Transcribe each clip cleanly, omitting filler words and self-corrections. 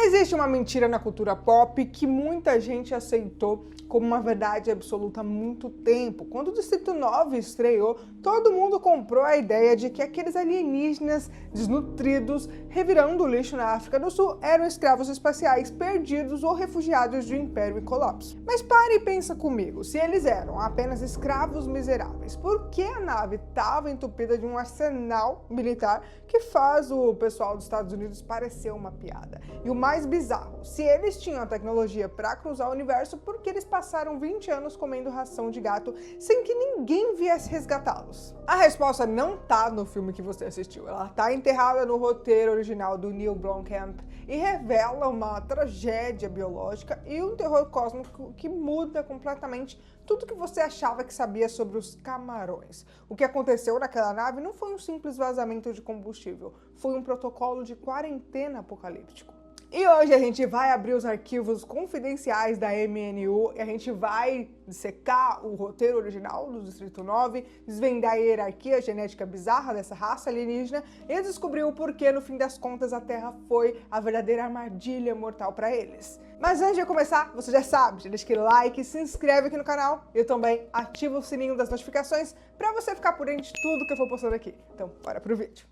Existe uma mentira na cultura pop que muita gente aceitou como uma verdade absoluta há muito tempo. Quando o Distrito 9 estreou, todo mundo comprou a ideia de que aqueles alienígenas desnutridos, revirando o lixo na África do Sul, eram escravos espaciais perdidos ou refugiados de um império em colapso. Mas pare e pensa comigo, se eles eram apenas escravos miseráveis, por que a nave estava entupida de um arsenal militar que faz o pessoal dos Estados Unidos parecer uma piada? E o mais bizarro, se eles tinham a tecnologia para cruzar o universo, por que eles passaram 20 anos comendo ração de gato sem que ninguém viesse resgatá-los? A resposta não tá no filme que você assistiu, ela tá enterrada no roteiro original do Neil Blomkamp e revela uma tragédia biológica e um terror cósmico que muda completamente tudo que você achava que sabia sobre os camarões. O que aconteceu naquela nave não foi um simples vazamento de combustível, foi um protocolo de quarentena apocalíptico. E hoje a gente vai abrir os arquivos confidenciais da MNU e a gente vai dissecar o roteiro original do Distrito 9, desvendar a hierarquia genética bizarra dessa raça alienígena e descobrir o porquê, no fim das contas, a Terra foi a verdadeira armadilha mortal para eles. Mas antes de começar, você já sabe, já deixa aquele like, se inscreve aqui no canal e também ativa o sininho das notificações para você ficar por dentro de tudo que eu for postando aqui. Então, bora pro vídeo.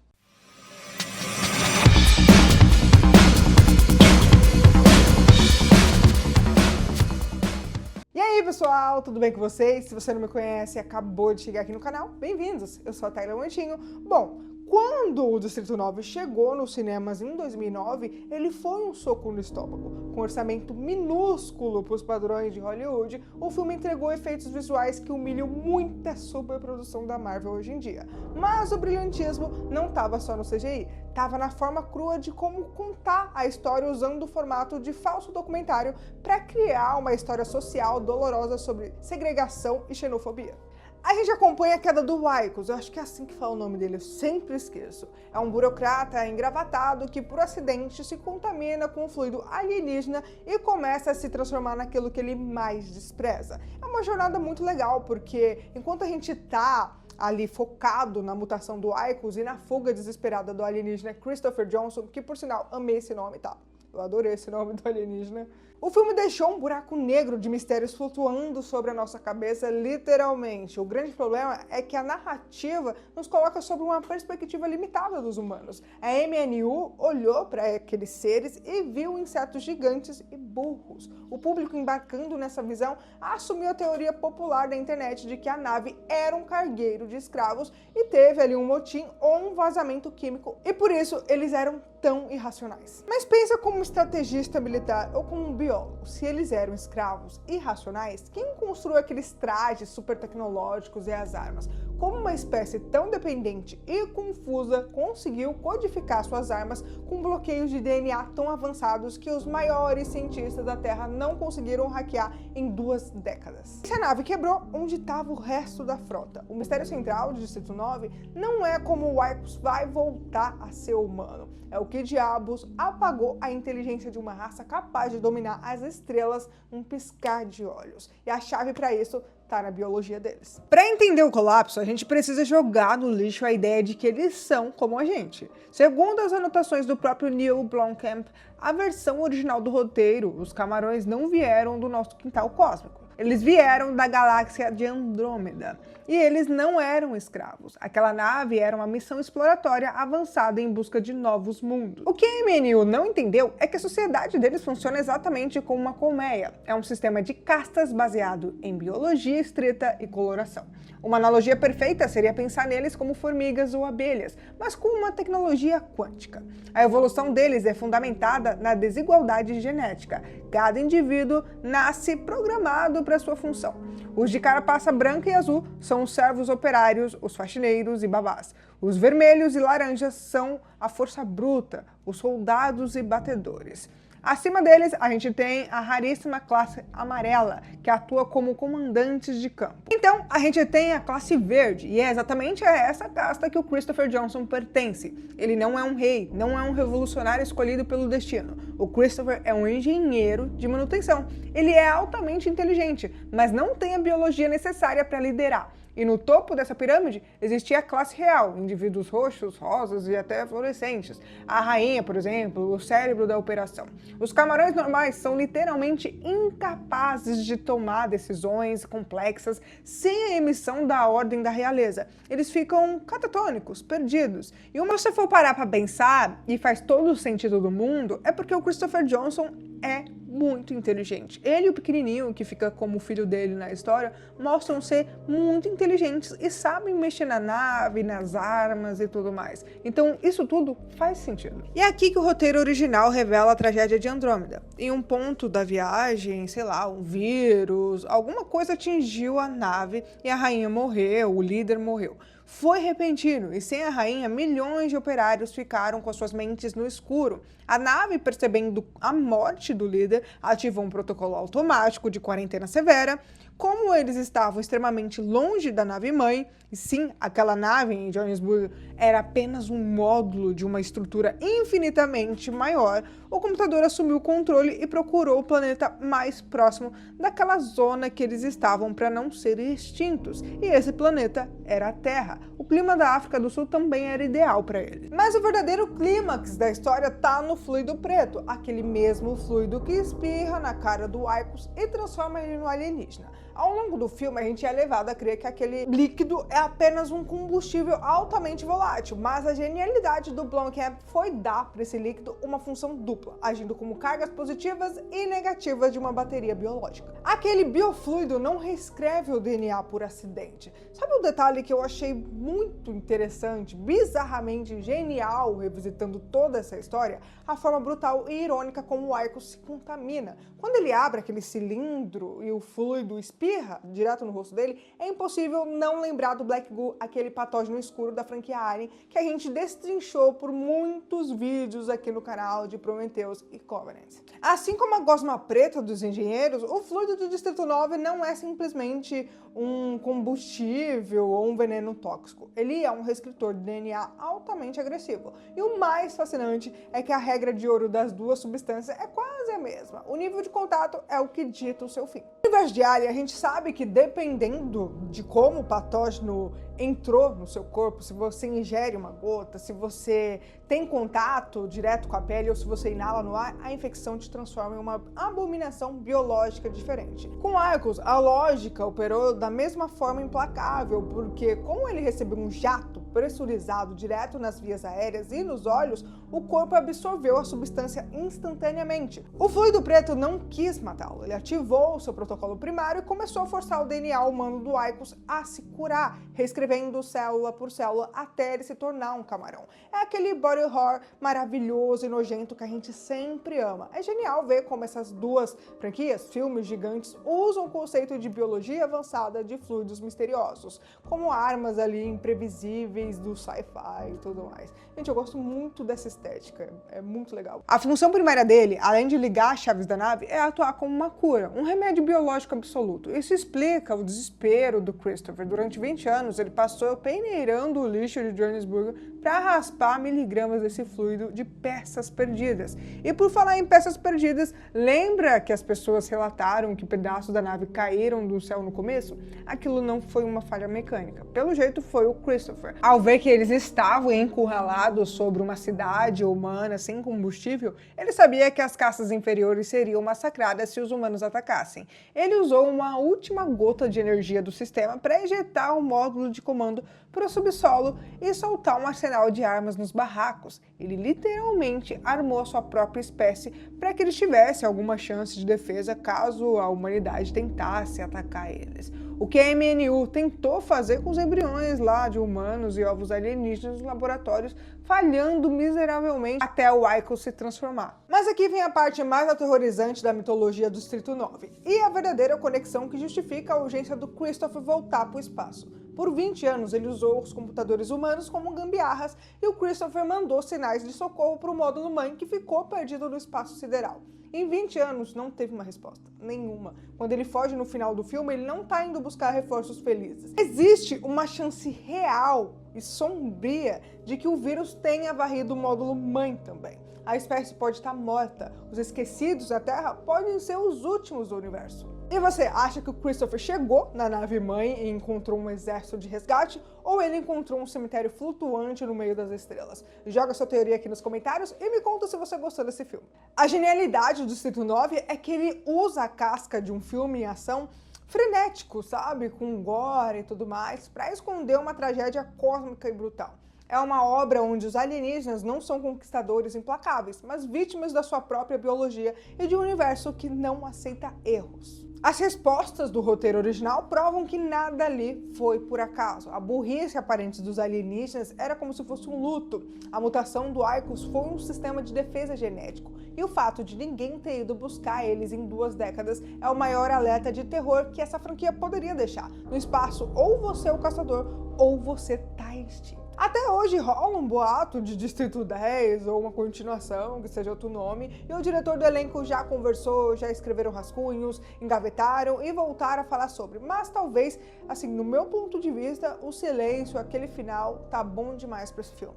E aí pessoal, tudo bem com vocês? Se você não me conhece e acabou de chegar aqui no canal, bem-vindos! Eu sou a Tayla Mantinho. Bom, quando o Distrito 9 chegou nos cinemas em 2009, ele foi um soco no estômago. Com um orçamento minúsculo para os padrões de Hollywood, o filme entregou efeitos visuais que humilham muita superprodução da Marvel hoje em dia. Mas o brilhantismo não estava só no CGI, estava na forma crua de como contar a história usando o formato de falso documentário para criar uma história social dolorosa sobre segregação e xenofobia. A gente acompanha a queda do Wykos, eu acho que é assim que fala o nome dele, eu sempre esqueço. É um burocrata engravatado que por acidente se contamina com um fluido alienígena e começa a se transformar naquilo que ele mais despreza. É uma jornada muito legal, porque enquanto a gente tá ali focado na mutação do Wykos e na fuga desesperada do alienígena Christopher Johnson, que por sinal, amei esse nome, tá? Eu adorei esse nome do alienígena. O filme deixou um buraco negro de mistérios flutuando sobre a nossa cabeça, literalmente. O grande problema é que a narrativa nos coloca sob uma perspectiva limitada dos humanos. A MNU olhou para aqueles seres e viu insetos gigantes e burros. O público, embarcando nessa visão, assumiu a teoria popular da internet de que a nave era um cargueiro de escravos e teve ali um motim ou um vazamento químico, e por isso eles eram tão irracionais. Mas pensa como um estrategista militar ou como um biólogo, se eles eram escravos irracionais, quem construiu aqueles trajes super tecnológicos e as armas? Como uma espécie tão dependente e confusa conseguiu codificar suas armas com bloqueios de DNA tão avançados que os maiores cientistas da Terra não conseguiram hackear em 2 décadas? Se a nave quebrou, onde estava o resto da frota? O mistério central do Distrito 9 não é como o Wykos vai voltar a ser humano, é o que diabos apagou a inteligência de uma raça capaz de dominar as estrelas num piscar de olhos. E a chave para isso tá na biologia deles. Para entender o colapso, a gente precisa jogar no lixo a ideia de que eles são como a gente. Segundo as anotações do próprio Neil Blomkamp, a versão original do roteiro, os camarões não vieram do nosso quintal cósmico. Eles vieram da galáxia de Andrômeda e eles não eram escravos. Aquela nave era uma missão exploratória avançada em busca de novos mundos. O que a MNU não entendeu é que a sociedade deles funciona exatamente como uma colmeia. É um sistema de castas baseado em biologia estrita e coloração. Uma analogia perfeita seria pensar neles como formigas ou abelhas, mas com uma tecnologia quântica. A evolução deles é fundamentada na desigualdade genética. Cada indivíduo nasce programado para sua função. Os de carapaça branca e azul são os servos operários, os faxineiros e babás. Os vermelhos e laranjas são a força bruta, os soldados e batedores. Acima deles, a gente tem a raríssima classe amarela, que atua como comandantes de campo. Então, a gente tem a classe verde, e é exatamente a essa casta que o Christopher Johnson pertence. Ele não é um rei, não é um revolucionário escolhido pelo destino. O Christopher é um engenheiro de manutenção. Ele é altamente inteligente, mas não tem a biologia necessária para liderar. E no topo dessa pirâmide existia a classe real, indivíduos roxos, rosas e até fluorescentes. A rainha, por exemplo, o cérebro da operação. Os camarões normais são literalmente incapazes de tomar decisões complexas sem a emissão da ordem da realeza. Eles ficam catatônicos, perdidos. E se você for parar para pensar, e faz todo o sentido do mundo, é porque o Christopher Johnson é muito inteligente. Ele e o pequenininho, que fica como filho dele na história, mostram ser muito inteligentes e sabem mexer na nave, nas armas e tudo mais. Então, isso tudo faz sentido. E é aqui que o roteiro original revela a tragédia de Andrômeda. Em um ponto da viagem, sei lá, um vírus, alguma coisa atingiu a nave e a rainha morreu, o líder morreu. Foi repentino e sem a rainha, milhões de operários ficaram com suas mentes no escuro. A nave, percebendo a morte do líder, ativou um protocolo automático de quarentena severa. Como eles estavam extremamente longe da nave-mãe, e sim, aquela nave em Johannesburg era apenas um módulo de uma estrutura infinitamente maior, o computador assumiu o controle e procurou o planeta mais próximo daquela zona que eles estavam para não serem extintos. E esse planeta era a Terra. O clima da África do Sul também era ideal para eles. Mas o verdadeiro clímax da história está no fluido preto, aquele mesmo fluido que espirra na cara do Icos e transforma ele no alienígena. Ao longo do filme, a gente é levado a crer que aquele líquido é apenas um combustível altamente volátil, mas a genialidade do Blomkamp foi dar para esse líquido uma função dupla, agindo como cargas positivas e negativas de uma bateria biológica. Aquele biofluido não reescreve o DNA por acidente. Sabe um detalhe que eu achei muito interessante, bizarramente genial, revisitando toda essa história? A forma brutal e irônica como o Icos se contamina. Quando ele abre aquele cilindro e o fluido espirra direto no rosto dele, é impossível não lembrar do Black Goo, aquele patógeno escuro da franquia Alien, que a gente destrinchou por muitos vídeos aqui no canal de Prometheus e Covenant. Assim como a gosma preta dos engenheiros, o fluido do Distrito 9 não é simplesmente um combustível ou um veneno tóxico. Ele é um reescritor de DNA altamente agressivo. E o mais fascinante é que a regra de ouro das duas substâncias é quase a mesma. O nível de contato é o que dita o seu fim. No universo de Alien, a gente sabe que dependendo de como o patógeno entrou no seu corpo, se você ingere uma gota, se você tem contato direto com a pele ou se você inala no ar, a infecção te transforma em uma abominação biológica diferente. Com Icos, a lógica operou da mesma forma implacável, porque como ele recebeu um jato pressurizado direto nas vias aéreas e nos olhos, o corpo absorveu a substância instantaneamente. O fluido preto não quis matá-lo, ele ativou o seu protocolo primário e começou a forçar o DNA humano do Icos a se curar, reescrevendo célula por célula até ele se tornar um camarão. É aquele body horror maravilhoso e nojento que a gente sempre ama. É genial ver como essas duas franquias, filmes gigantes, usam o conceito de biologia avançada de fluidos misteriosos, como armas ali imprevisíveis do sci-fi e tudo mais. Gente, eu gosto muito dessa estética, é muito legal. A função primária dele, além de ligar as chaves da nave, é atuar como uma cura, um remédio biológico absoluto. Isso explica o desespero do Christopher. Durante 20 anos, ele passou peneirando o lixo de Johannesburg para raspar miligramas desse fluido de peças perdidas. E por falar em peças perdidas, lembra que as pessoas relataram que pedaços da nave caíram do céu no começo? Aquilo não foi uma falha mecânica. Pelo jeito, foi o Christopher. Ao ver que eles estavam encurralados sobre uma cidade humana sem combustível, ele sabia que as caças inferiores seriam massacradas se os humanos atacassem. Ele usou uma última gota de energia do sistema para ejetar o módulo de comando para o subsolo e soltar um arsenal de armas nos barracos. Ele literalmente armou a sua própria espécie para que eles tivessem alguma chance de defesa caso a humanidade tentasse atacar eles. O que a MNU tentou fazer com os embriões lá de humanos e ovos alienígenas nos laboratórios, falhando miseravelmente até o Icos se transformar. Mas aqui vem a parte mais aterrorizante da mitologia do Distrito 9 e a verdadeira conexão que justifica a urgência do Christopher voltar para o espaço. Por 20 anos ele usou os computadores humanos como gambiarras e o Christopher mandou sinais de socorro para o módulo mãe que ficou perdido no espaço sideral. Em 20 anos não teve uma resposta, nenhuma. Quando ele foge no final do filme, ele não está indo buscar reforços felizes. Existe uma chance real e sombria de que o vírus tenha varrido o módulo mãe também. A espécie pode estar morta, os esquecidos da Terra podem ser os últimos do universo. E você acha que o Christopher chegou na nave-mãe e encontrou um exército de resgate, ou ele encontrou um cemitério flutuante no meio das estrelas? Joga sua teoria aqui nos comentários e me conta se você gostou desse filme. A genialidade do Distrito 9 é que ele usa a casca de um filme em ação frenético, sabe? Com gore e tudo mais, para esconder uma tragédia cósmica e brutal. É uma obra onde os alienígenas não são conquistadores implacáveis, mas vítimas da sua própria biologia e de um universo que não aceita erros. As respostas do roteiro original provam que nada ali foi por acaso. A burrice aparente dos alienígenas era como se fosse um luto. A mutação do Icarus foi um sistema de defesa genético. E o fato de ninguém ter ido buscar eles em 2 décadas é o maior alerta de terror que essa franquia poderia deixar. No espaço, ou você é o caçador, ou você tá extinto. Até hoje rola um boato de Distrito 10 ou uma continuação, que seja outro nome, e o diretor do elenco já conversou, já escreveram rascunhos, engavetaram e voltaram a falar sobre. Mas talvez, assim, no meu ponto de vista, o silêncio, aquele final, tá bom demais para esse filme.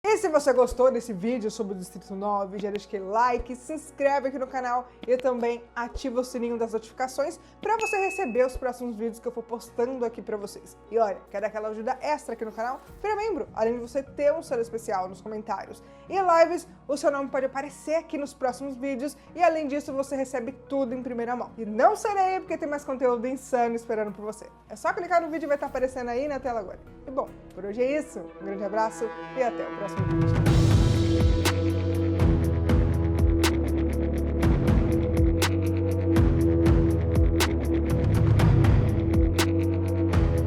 E se você gostou desse vídeo sobre o Distrito 9, já deixa aquele like, se inscreve aqui no canal e também ativa o sininho das notificações para você receber os próximos vídeos que eu for postando aqui para vocês. E olha, quer dar aquela ajuda extra aqui no canal? Vira membro, além de você ter um selo especial nos comentários e lives, o seu nome pode aparecer aqui nos próximos vídeos e além disso você recebe tudo em primeira mão. E não serei porque tem mais conteúdo insano esperando por você. É só clicar no vídeo e vai estar aparecendo aí na tela agora. E bom, por hoje é isso. Um grande abraço e até o próximo vídeo.